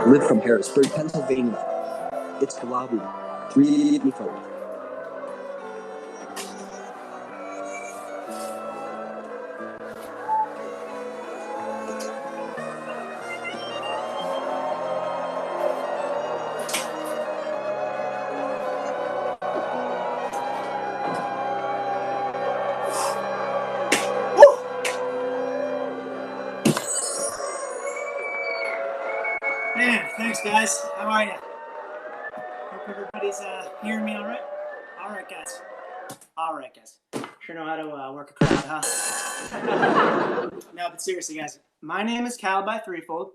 Live from Harrisburg, Pennsylvania. It's Calabi'S. Man, thanks guys. How are you? Hope everybody's hearing me all right. All right, guys. All right, guys. Sure know how to work a crowd, huh? No, but seriously, guys. My name is Calabi.threefold.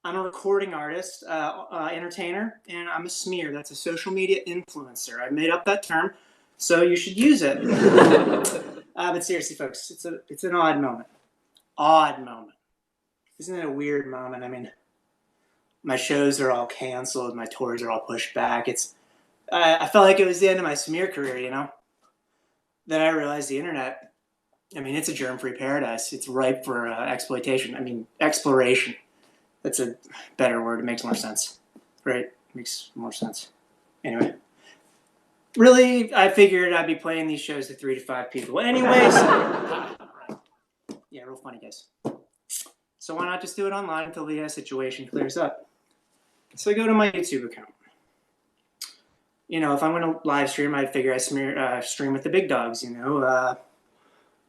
I'm a recording artist, entertainer, and I'm a smear. That's a social media influencer. I made up that term, so you should use it. But seriously, folks, it's an odd moment. Odd moment. Isn't it a weird moment? I mean, my shows are all canceled. My tours are all pushed back. I felt like it was the end of my smear career, you know? Then I realized the internet, I mean, it's a germ-free paradise. It's ripe for exploitation. I mean, exploration. That's a better word. It makes more sense, right? It makes more sense. Anyway. Really, I figured I'd be playing these shows to 3 to 5 people. Anyways. Yeah, real funny, guys. So why not just do it online until the situation clears up? So I go to my YouTube account. You know, if I'm going to live stream, I'd figure I'd stream with the big dogs, you know.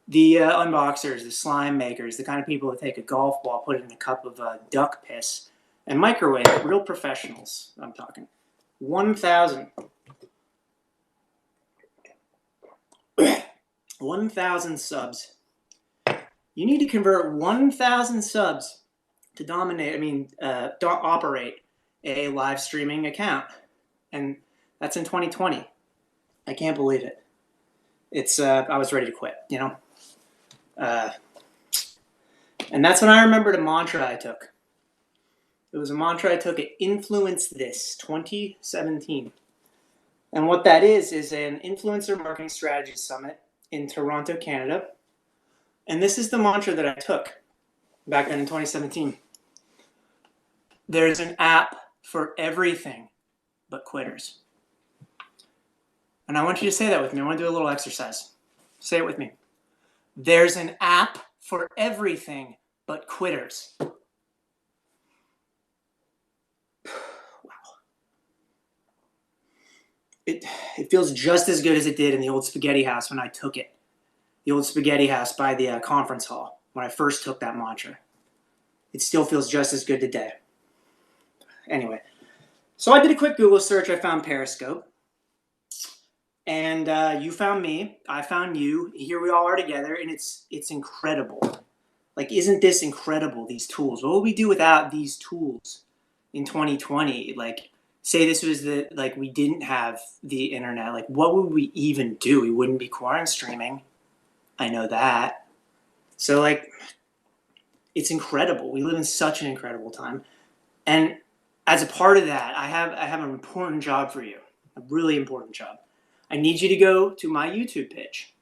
The unboxers, the slime makers, the kind of people that take a golf ball, put it in a cup of duck piss, and microwave it. Real professionals, I'm talking. 1,000 subs. You need to convert 1,000 subs to operate a live streaming account. And that's in 2020. I can't believe it. I was ready to quit, you know? And that's when I remembered a mantra I took. It was a mantra I took at Influence This 2017. And what that is an influencer marketing strategy summit in Toronto, Canada. And this is the mantra that I took back then in 2017. There's an app for everything but quitters. And I want you to say that with me. I want to do a little exercise. Say it with me. There's an app for everything but quitters. Wow. It feels just as good as it did in the old spaghetti house when I took it. The old spaghetti house by the conference hall when I first took that mantra. It still feels just as good today. Anyway, so I did a quick Google search. I found Periscope. And you found me. I found you. Here we all are together, and it's incredible. Like, isn't this incredible, these tools? What would we do without these tools in 2020? Like, say this was we didn't have the internet. Like, what would we even do? We wouldn't be Quaranstreaming. I know that. So, like, it's incredible. We live in such an incredible time. And as a part of that, I have an important job for you. A really important job. I need you to go to my YouTube page.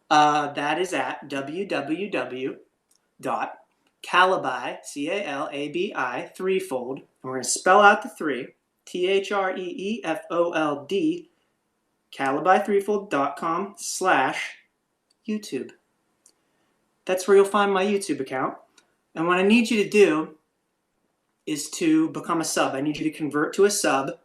That is at www.calabi, C-A-L-A-B-I, threefold. And we're going to spell out the 3, T-H-R-E-E-F-O-L-D, calabi.threefold.com/YouTube. That's where you'll find my YouTube account. And what I need you to do is to become a sub. I need you to convert to a sub,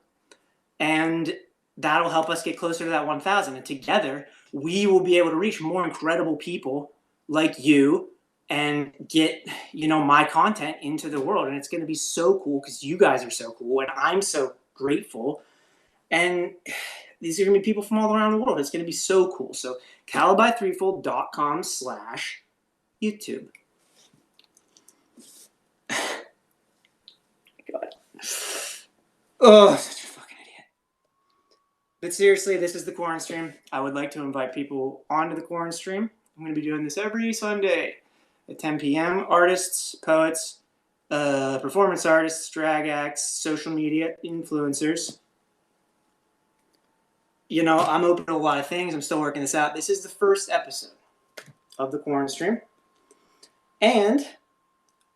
and that'll help us get closer to that 1,000. And together, we will be able to reach more incredible people like you and get, you know, my content into the world. And it's going to be so cool because you guys are so cool, and I'm so grateful. And these are going to be people from all around the world. It's going to be so cool. So calabi.threefold.com/YouTube. God. Oh, such a fucking idiot. But seriously, this is the Quaranstream. I would like to invite people onto the Quaranstream. I'm going to be doing this every Sunday at 10 p.m. Artists, poets, performance artists, drag acts, social media influencers. You know, I'm open to a lot of things. I'm still working this out. This is the first episode of the Quaranstream. And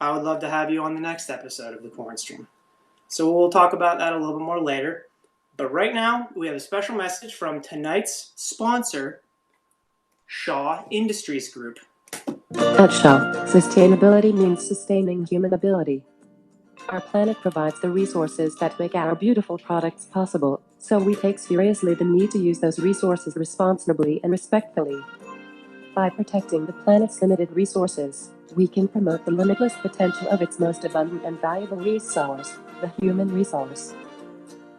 I would love to have you on the next episode of the Quaranstream. So we'll talk about that a little bit more later. But right now, we have a special message from tonight's sponsor, U.S.A Industries Group. At U.S.A, sustainability means sustaining human ability. Our planet provides the resources that make our beautiful products possible, so we take seriously the need to use those resources responsibly and respectfully. By protecting the planet's limited resources, we can promote the limitless potential of its most abundant and valuable resource, the human resource.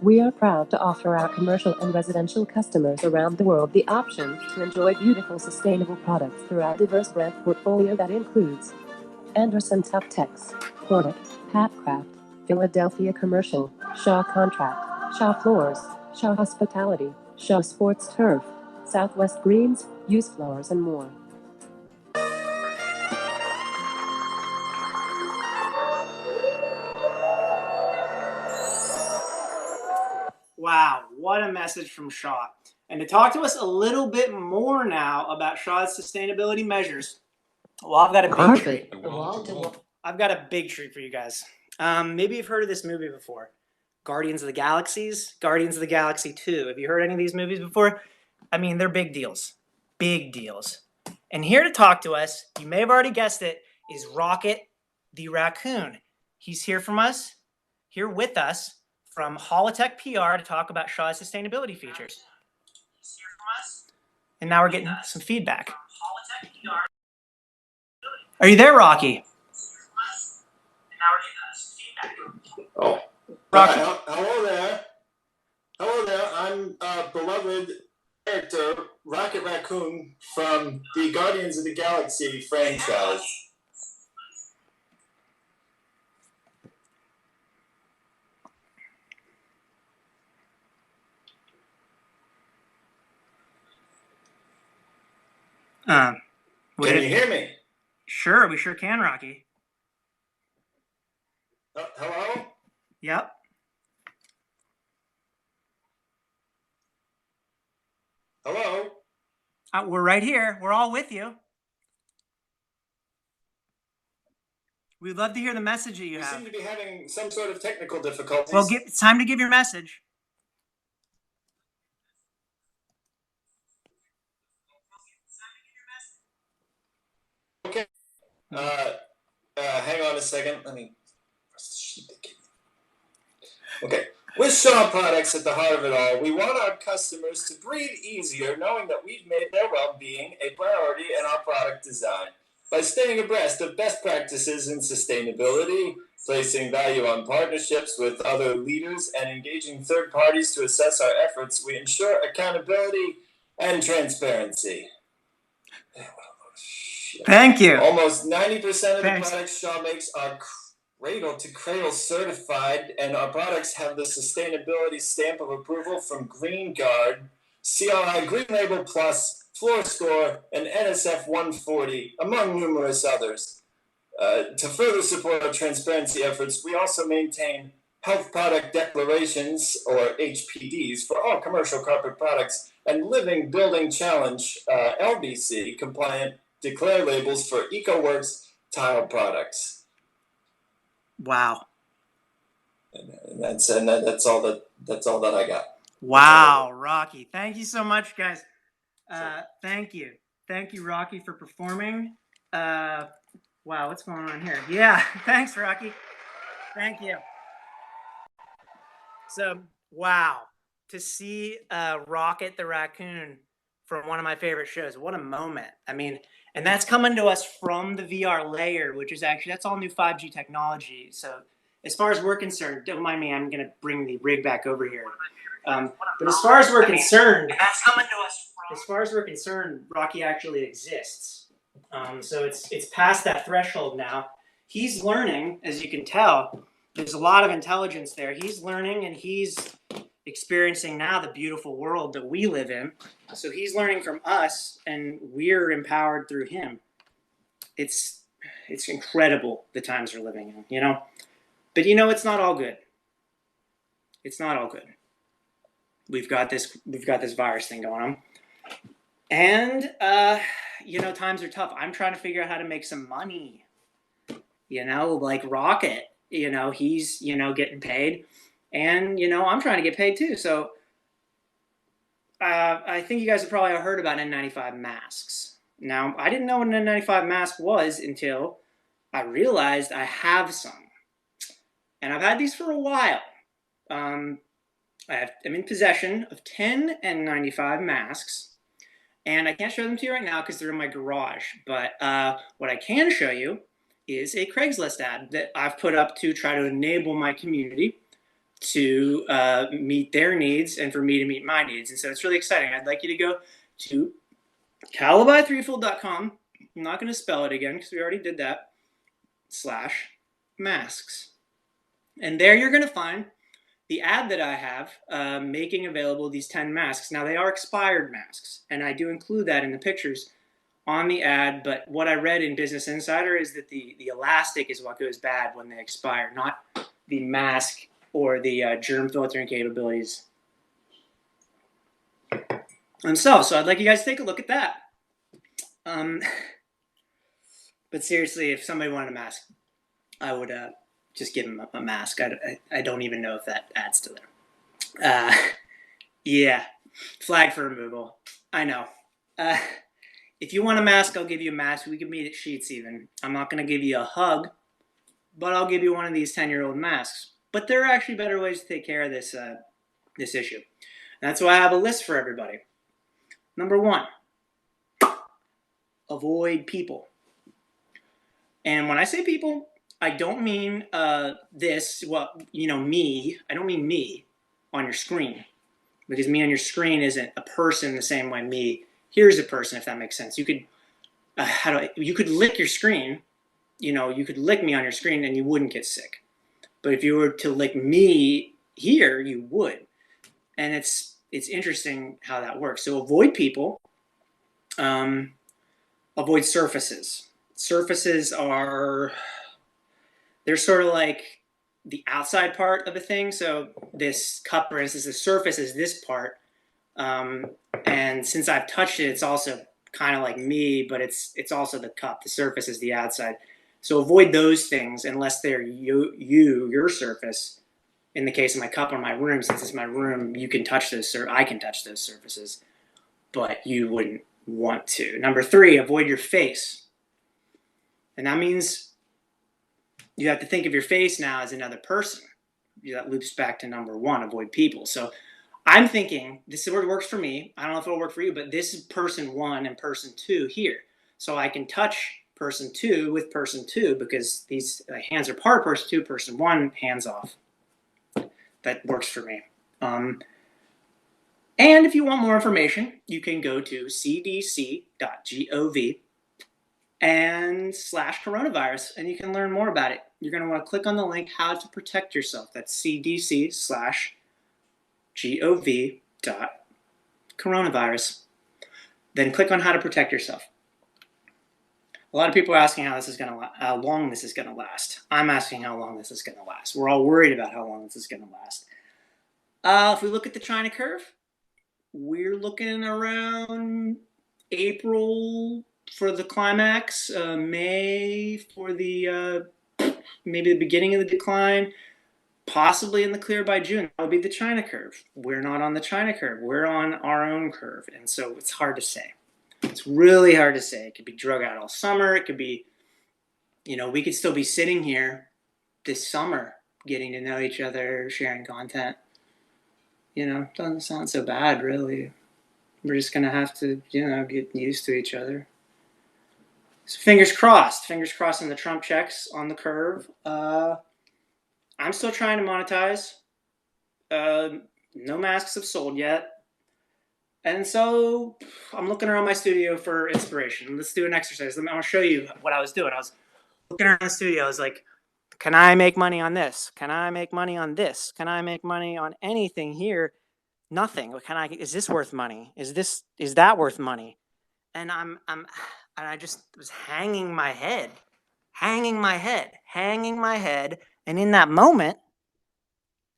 We are proud to offer our commercial and residential customers around the world the option to enjoy beautiful sustainable products through our diverse brand portfolio that includes Anderson Tuftex, Cornick, Patcraft, Philadelphia Commercial, U.S.A Contract, U.S.A Floors, U.S.A Hospitality, U.S.A Sports Turf, Southwest Greens, Used Floors and more. Wow, what a message from U.S.A. And to talk to us a little bit more now about U.S.A's sustainability measures, well, I've got a big treat. I've got a big treat for you guys. Maybe you've heard of this movie before. Guardians of the Galaxies, Guardians of the Galaxy 2. Have you heard any of these movies before? I mean, they're big deals. Big deals. And here to talk to us, you may have already guessed it, is Rocket the Raccoon. He's here with us from Holotech PR to talk about U.S.A sustainability features. And now we're getting some feedback. Are you there, Rocky? Oh, Rocky. Hello there. Hello there. I'm beloved character Rocket Raccoon from the Guardians of the Galaxy franchise. Can you hear me? Sure, we sure can, Rocky. Hello? Yep. Hello? We're right here. We're all with you. We'd love to hear the message that you have. You seem to be having some sort of technical difficulties. Well, it's time to give your message. Okay. Hang on a second. Let me press the sheet again. Okay. With U.S.A products at the heart of it all, we want our customers to breathe easier knowing that we've made their well-being a priority in our product design. By staying abreast of best practices in sustainability, placing value on partnerships with other leaders, and engaging third parties to assess our efforts, we ensure accountability and transparency. Thank you. Almost 90% of the products U.S.A makes are Cradle to Cradle certified, and our products have the sustainability stamp of approval from Green Guard, CRI Green Label Plus, Floor Score, and NSF 140, among numerous others. To further support our transparency efforts, we also maintain Health Product Declarations, or HPDs, for all commercial carpet products, and Living Building Challenge, LBC, compliant declare labels for EcoWorks tile products. Wow. And that's all that I got. Wow, Rocky. Thank you so much, guys. Thank you, Rocky, for performing. Wow, what's going on here? Yeah, thanks, Rocky. Thank you. So, wow, to see Rocket the Raccoon from one of my favorite shows. What a moment. I mean, and that's coming to us from the VR layer, which is that's all new 5G technology. So as far as we're concerned, don't mind me, I'm going to bring the rig back over here. But as far as we're concerned, Rocky actually exists. So it's past that threshold now. He's learning, as you can tell. There's a lot of intelligence there. He's learning, and he's experiencing now the beautiful world that we live in. So he's learning from us, and we're empowered through him. It's incredible the times we're living in, you know? But you know, it's not all good. It's not all good. We've got this virus thing going on. And you know, times are tough. I'm trying to figure out how to make some money. You know, like Rocket he's, getting paid, and, I'm trying to get paid too. So I think you guys have probably heard about N95 masks. Now, I didn't know what an N95 mask was until I realized I have some. And I've had these for a while. I'm in possession of 10 N95 masks. And I can't show them to you right now because they're in my garage. But what I can show you is a Craigslist ad that I've put up to try to enable my community to meet their needs and for me to meet my needs. And so it's really exciting. I'd like you to go to calabi.threefold.com. I'm not going to spell it again because we already did that. /masks. And there you're going to find the ad that I have making available these 10 masks. Now, they are expired masks, and I do include that in the pictures on the ad, but what I read in Business Insider is that the elastic is what goes bad when they expire, not the mask or the germ filtering capabilities themselves. So I'd like you guys to take a look at that. But seriously, if somebody wanted a mask, I would just give them a mask. I don't even know if that ad's still there. Yeah, flag for removal. I know. If you want a mask, I'll give you a mask. We can meet at Sheets even. I'm not going to give you a hug, but I'll give you one of these 10-year-old masks. But there are actually better ways to take care of this issue. And that's why I have a list for everybody. Number 1, avoid people. And when I say people, I don't mean me. I don't mean me on your screen, because me on your screen isn't a person the same way me. Here's a person, if that makes sense. You could you could lick your screen. You could lick me on your screen and you wouldn't get sick. But if you were to lick me here, you would. And it's interesting how that works. So avoid people. Avoid surfaces. Surfaces they're sort of like the outside part of a thing. So this cup, for instance, the surface is this part. And since I've touched it, it's also kind of like me, but it's also the cup. The surface is the outside. So avoid those things unless they're your surface. In the case of my cup or my room, since it's my room, you can touch those. I can touch those surfaces, but you wouldn't want to. Number 3, avoid your face. And that means you have to think of your face now as another person. That loops back to number 1, avoid people. So I'm thinking, this is where it works for me. I don't know if it'll work for you, but this is person 1 and person 2 here. So I can touch person 2 with person 2 because these hands are part of person 2, person 1, hands off. That works for me. And if you want more information, you can go to cdc.gov and /coronavirus, and you can learn more about it. You're going to want to click on the link, how to protect yourself. That's cdc/gov.coronavirus. Then click on how to protect yourself. A lot of people are asking how long this is going to last. I'm asking how long this is going to last. We're all worried about how long this is going to last. If we look at the China curve, we're looking around April for the climax, May for the maybe the beginning of the decline, possibly in the clear by June. That would be the China curve. We're not on the China curve. We're on our own curve, and so it's hard to say. It's really hard to say. It could be drug out all summer. It could be, we could still be sitting here this summer getting to know each other, sharing content. Doesn't sound so bad, really. We're just going to have to, get used to each other. So fingers crossed in the Trump checks on the curve. I'm still trying to monetize. No masks have sold yet. And so I'm looking around my studio for inspiration. Let's do an exercise. I want to show you what I was doing. I was looking around the studio. I was like, can I make money on this? Can I make money on this? Can I make money on anything here? Nothing. Is this worth money? Is that worth money? And I just was hanging my head. And in that moment,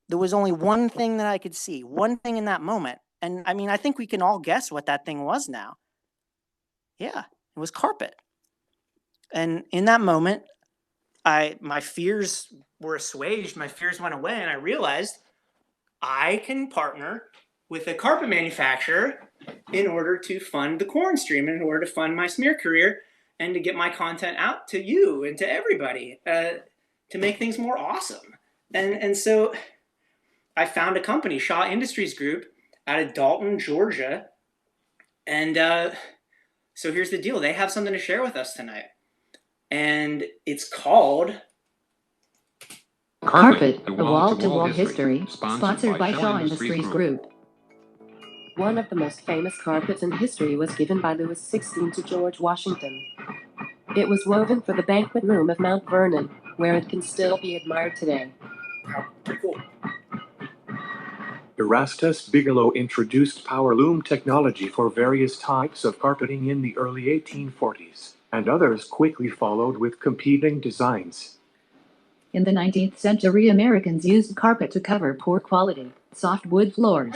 there was only one thing that I could see. One thing in that moment. And I think we can all guess what that thing was now. Yeah, it was carpet. And in that moment, my fears were assuaged, my fears went away, and I realized I can partner with a carpet manufacturer in order to fund the Quaranstream, in order to fund my smear career, and to get my content out to you and to everybody, to make things more awesome. And so I found a company, U.S.A Industries Group, out of Dalton, Georgia. And so here's the deal. They have something to share with us tonight. And it's called Carpet, a wall-to-wall history, sponsored by U.S.A Industries Group. One of the most famous carpets in history was given by Louis XVI to George Washington. It was woven for the banquet room of Mount Vernon, where it can still be admired today. Pretty cool. Erastus Bigelow introduced power loom technology for various types of carpeting in the early 1840s, and others quickly followed with competing designs. In the 19th century, Americans used carpet to cover poor quality, softwood floors.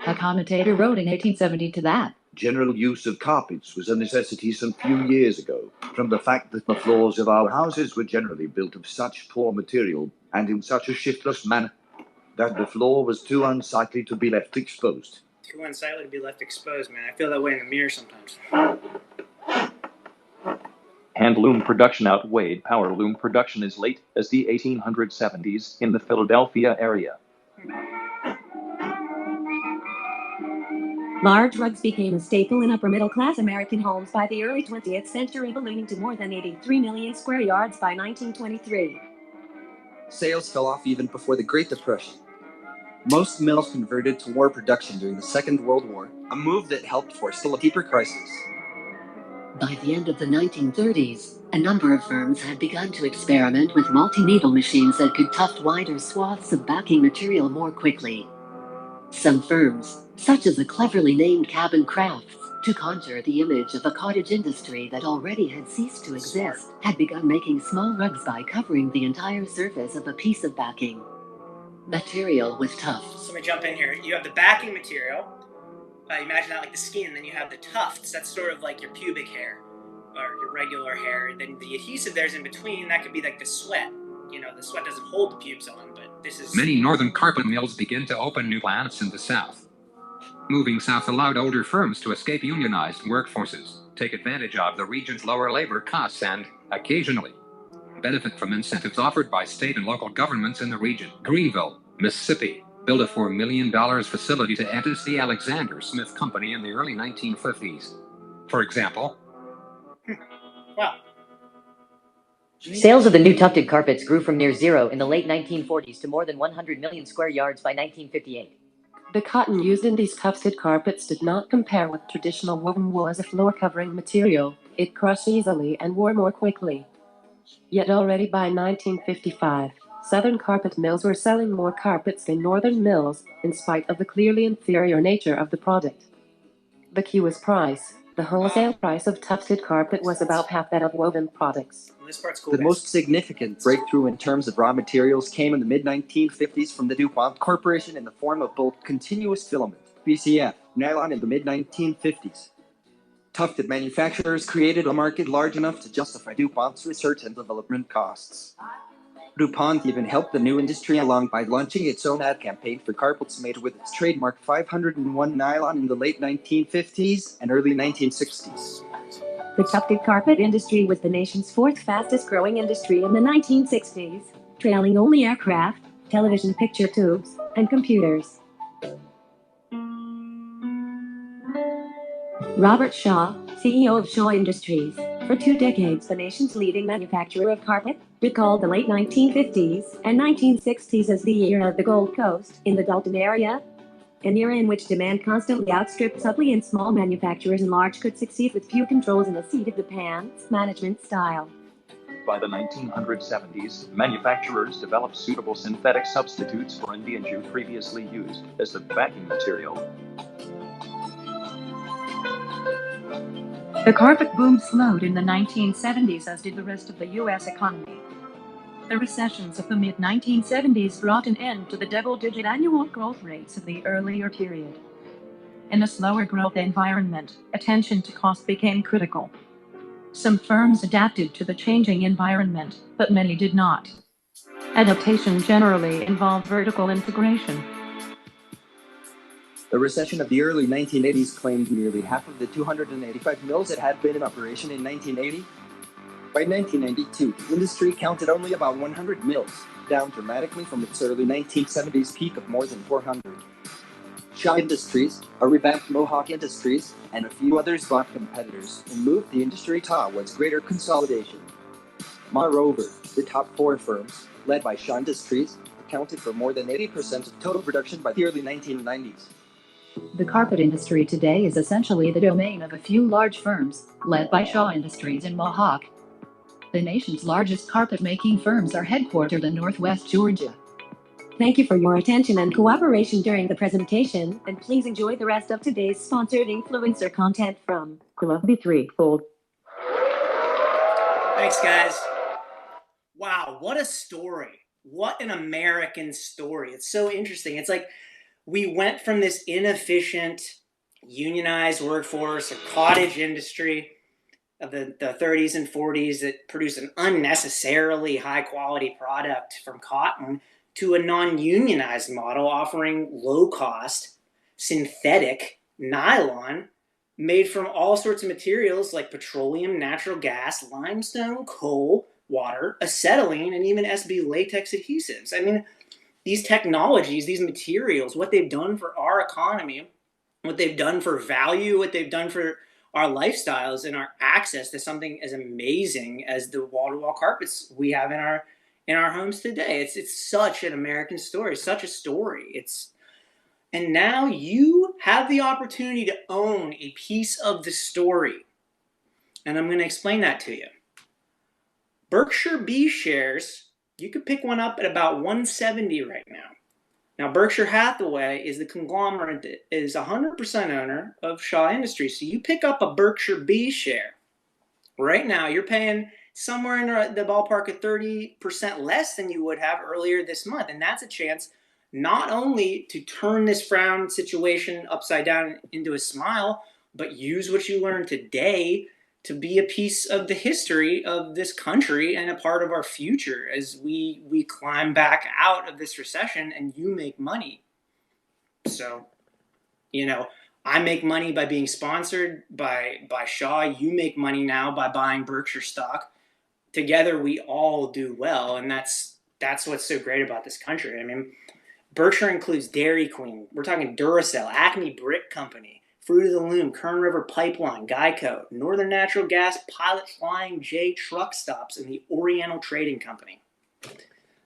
A commentator wrote in 1870 to that general use of carpets was a necessity some few years ago, from the fact that the floors of our houses were generally built of such poor material and in such a shiftless manner that the floor was too unsightly to be left exposed. Too unsightly to be left exposed, man. I feel that way in the mirror sometimes. Hand loom production outweighed power loom production as late as the 1870s in the Philadelphia area. large rugs became a staple in upper-middle-class American homes by the early 20th century, ballooning to more than 83 million square yards by 1923. Sales fell off even before the Great Depression. Most mills converted to war production during the Second World War, a move that helped forestall a deeper crisis. By the end of the 1930s, a number of firms had begun to experiment with multi-needle machines that could tuft wider swaths of backing material more quickly. Some firms, such as the cleverly named Cabin Crafts, to conjure the image of a cottage industry that already had ceased to exist, had begun making small rugs by covering the entire surface of a piece of backing. Material was tough. So let me jump in here. You have the backing material. Imagine that like the skin, then you have the tufts. That's sort of like your pubic hair or your regular hair. Then the adhesive there's in between, that could be like the sweat. You know, the sweat doesn't hold the pubes on, but this is... Many northern carpet mills begin to open new plants in the South. Moving south allowed older firms to escape unionized workforces, take advantage of the region's lower labor costs, and, occasionally, benefit from incentives offered by state and local governments in the region. Greenville, Mississippi, built a $4 million facility to entice the Alexander Smith Company in the early 1950s. For example, Wow. Sales of the new tufted carpets grew from near zero in the late 1940s to more than 100 million square yards by 1958. The cotton used in these tufted carpets did not compare with traditional woven wool as a floor-covering material. It crushed easily and wore more quickly. Yet already by 1955, southern carpet mills were selling more carpets than northern mills, in spite of the clearly inferior nature of the product. The key was price. The wholesale price of tufted carpet was about half that of woven products. This part's cool. The most significant breakthrough in terms of raw materials came in the mid-1950s from the DuPont Corporation in the form of both continuous filament, BCF, nylon in the mid-1950s. Tufted manufacturers created a market large enough to justify DuPont's research and development costs. DuPont even helped the new industry along by launching its own ad campaign for carpets made with its trademark 501 nylon in the late 1950s and early 1960s. The tufted carpet industry was the nation's fourth fastest growing industry in the 1960s, trailing only aircraft, television picture tubes, and computers. Robert Shaw, CEO of U.S.A Industries, for 2 decades the nation's leading manufacturer of carpet, recalled the late 1950s and 1960s as the era of the Gold Coast in the Dalton area, an era in which demand constantly outstripped supply and small manufacturers and large could succeed with few controls in the seat of the pants management style. By the 1970s, manufacturers developed suitable synthetic substitutes for Indian jute previously used as the backing material. The carpet boom slowed in the 1970s, as did the rest of the U.S. economy. The recessions of the mid-1970s brought an end to the double-digit annual growth rates of the earlier period. In a slower growth environment, attention to cost became critical. Some firms adapted to the changing environment, but many did not. Adaptation generally involved vertical integration. The recession of the early 1980s claimed nearly half of the 285 mills that had been in operation in 1980. By 1992, the industry counted only about 100 mills, down dramatically from its early 1970s peak of more than 400. Shaw Industries, a revamped Mohawk Industries, and a few others bought competitors and moved the industry towards greater consolidation. Moreover, the top 4 firms, led by Shaw Industries, accounted for more than 80% of total production by the early 1990s. The carpet industry today is essentially the domain of a few large firms, led by Shaw Industries and Mohawk. The nation's largest carpet-making firms are headquartered in Northwest Georgia. Thank you for your attention and cooperation during the presentation, and please enjoy the rest of today's sponsored influencer content from Calabi.threefold. Thanks, guys. Wow, what a story. What an American story. It's so interesting. It's like we went from this inefficient, unionized workforce or cottage industry of the 30s and 40s that produced an unnecessarily high-quality product from cotton to a non-unionized model offering low-cost, synthetic nylon made from all sorts of materials like petroleum, natural gas, limestone, coal, water, acetylene, and even SB latex adhesives. I mean, these technologies, these materials, what they've done for our economy, what they've done for value, what they've done for our lifestyles and our access to something as amazing as the wall-to-wall carpets we have in our homes today. It's such an American story, such a story. And now you have the opportunity to own a piece of the story. And I'm going to explain that to you. Berkshire B shares, you could pick one up at about 170 right now. Now, Berkshire Hathaway is the conglomerate that is 100% owner of Shaw Industries. So you pick up a Berkshire B share. Right now, you're paying somewhere in the ballpark of 30% less than you would have earlier this month. And that's a chance not only to turn this frown situation upside down into a smile, but use what you learned today to be a piece of the history of this country and a part of our future as we climb back out of this recession and you make money. So, I make money by being sponsored by Shaw. You make money now by buying Berkshire stock. Together, we all do well, and that's what's so great about this country. I mean, Berkshire includes Dairy Queen. We're talking Duracell, Acme Brick Company, Fruit of the Loom, Kern River Pipeline, Geico, Northern Natural Gas, Pilot Flying J Truck Stops, and the Oriental Trading Company.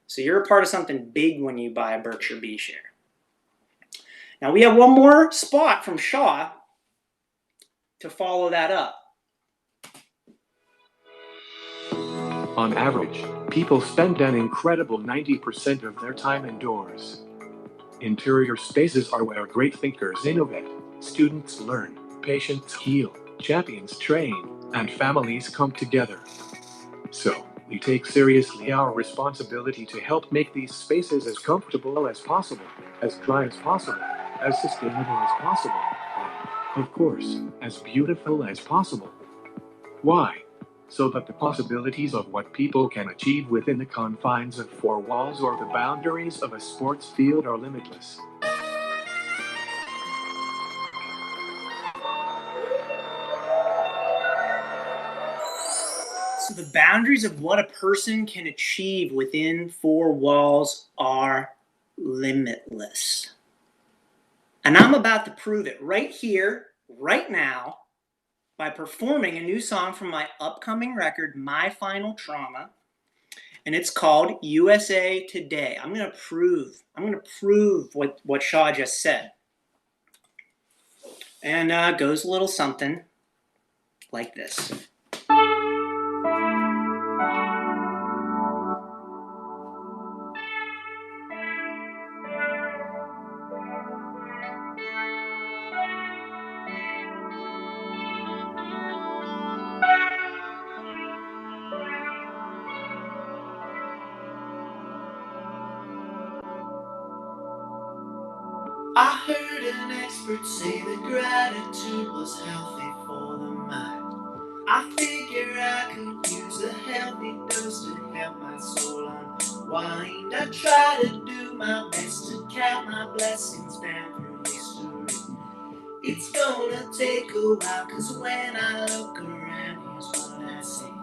So you're a part of something big when you buy a Berkshire B share. Now we have one more spot from Shaw to follow that up. On average, people spend an incredible 90% of their time indoors. Interior spaces are where great thinkers innovate, students learn, patients heal, champions train, and families come together. So, we take seriously our responsibility to help make these spaces as comfortable as possible, as dry as possible, as sustainable as possible, and, of course, as beautiful as possible. Why? So that the possibilities of what people can achieve within the confines of 4 walls or the boundaries of a sports field are limitless. So the boundaries of what a person can achieve within 4 walls are limitless. And I'm about to prove it right here, right now, by performing a new song from my upcoming record, My Final Trauma. And it's called U.S.A. Today. I'm going to prove what Shaw just said. And it goes a little something like this. I heard an expert say that gratitude was healthy for the mind. I figure unwind. I try to do my best to count my blessings down through history. It's gonna take a while, cause when I look around, here's what I see.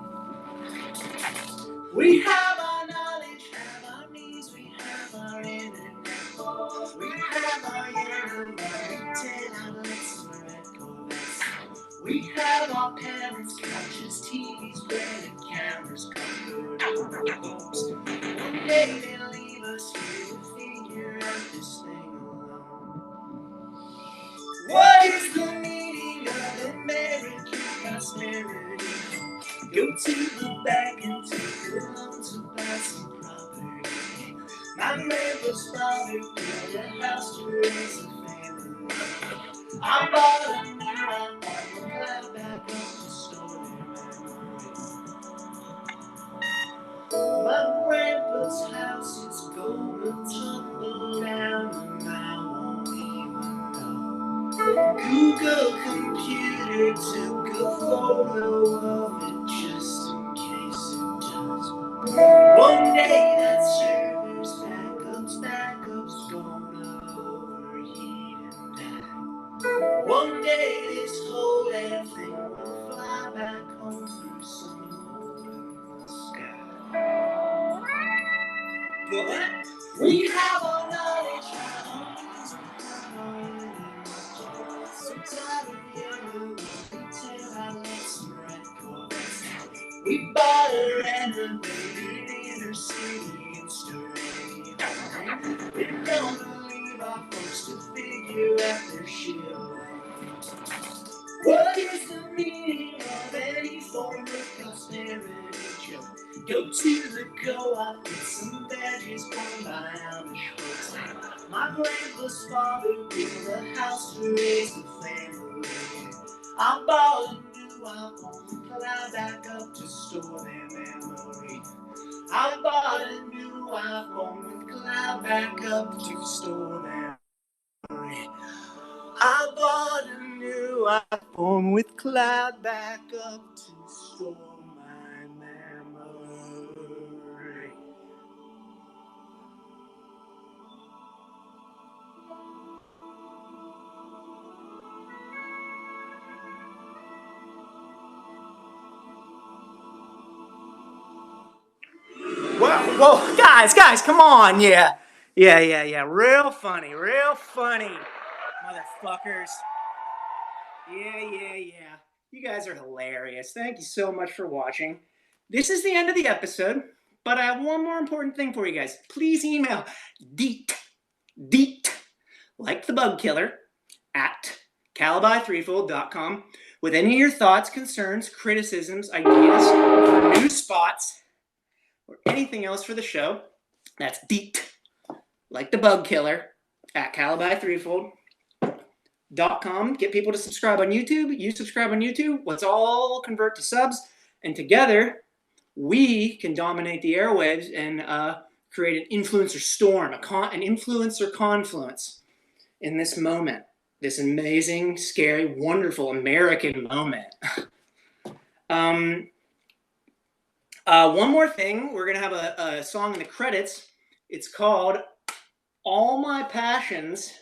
We have our knowledge, have our needs, we have our internet. We have our yellow, we tell our lesson red Corvettes. We have our parents' couches, TVs, bread, and cameras, comfortable homes. One day they'll leave us here to figure out this thing alone. What is the meaning of American prosperity? Go to the bank and take a loan to buy some property. My grandpa's father built a house to raise a family. I bought a new home, cloud back up to store their memories. My grandpa's house is gonna tumble down and I won't even know. Google computer took a photo of it just in case it does. One day that server's backup's gonna overheat and die. One day this whole damn thing will fly back home through some open sky. But we have our knowledge, have our needs, we have our energy. So tired of yellow, we tell our lesson red Corvettes. We bought a renovated inner city in Sturdy. We're gonna leave our folks to figure out their shit alone. What is the meaning of any form of prosperity, Joe? Go to the co-op, get some veggies grown by Amish folks. My grandpa's father built a house to raise a family. I bought a new iPhone, fly back up to store their memory. I bought a new iPhone, cloud back up to store their memory. I bought a new iPhone with cloud back up to store my memory. Whoa, guys, come on, yeah. Real funny, motherfuckers. Yeah. You guys are hilarious. Thank you so much for watching. This is the end of the episode, but I have one more important thing for you guys. Please email deet, like the bug killer, at calabi.threefold.com with any of your thoughts, concerns, criticisms, ideas, new spots, or anything else for the show. That's deet, like the bug killer, at calabi.threefold.com. Get people to subscribe on YouTube. You subscribe on YouTube. Let's all convert to subs. And together, we can dominate the airwaves and create an influencer storm, an influencer confluence in this moment. This amazing, scary, wonderful American moment. One more thing. We're going to have a song in the credits. It's called All My Passions.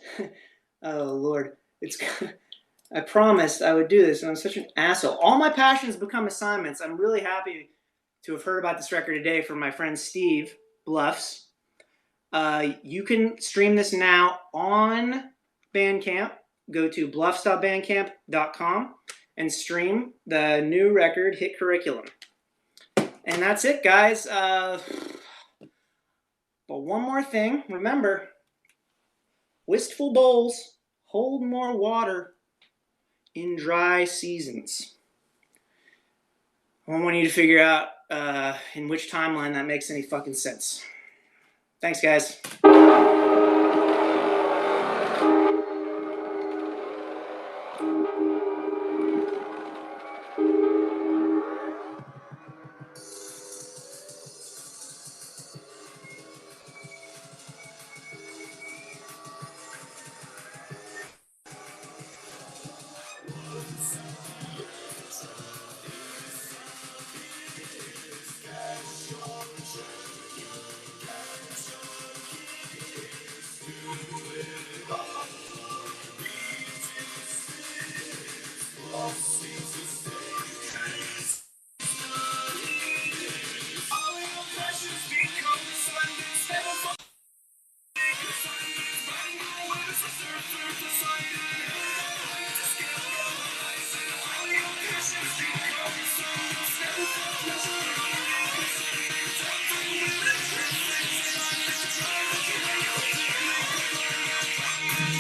Oh, Lord. I promised I would do this, and I'm such an asshole. All My Passions Become Assignments. I'm really happy to have heard about this record today from my friend Steve Bluffs. You can stream this now on Bandcamp. Go to bluffs.bandcamp.com and stream the new record, Hit Curriculum. And that's it, guys. But one more thing. Remember, wistful bowls hold more water in dry seasons. I want you to figure out in which timeline that makes any fucking sense. Thanks, guys.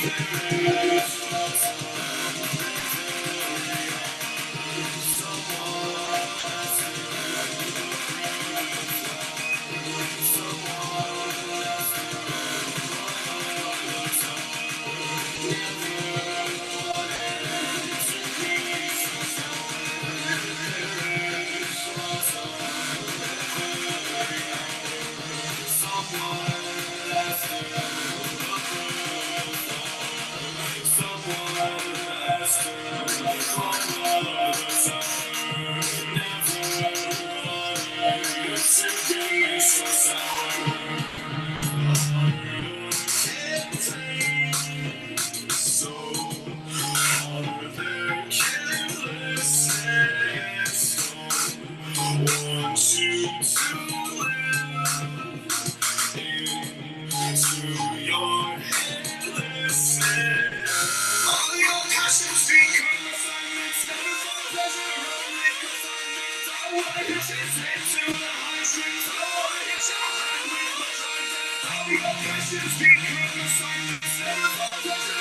All your passions become a sign.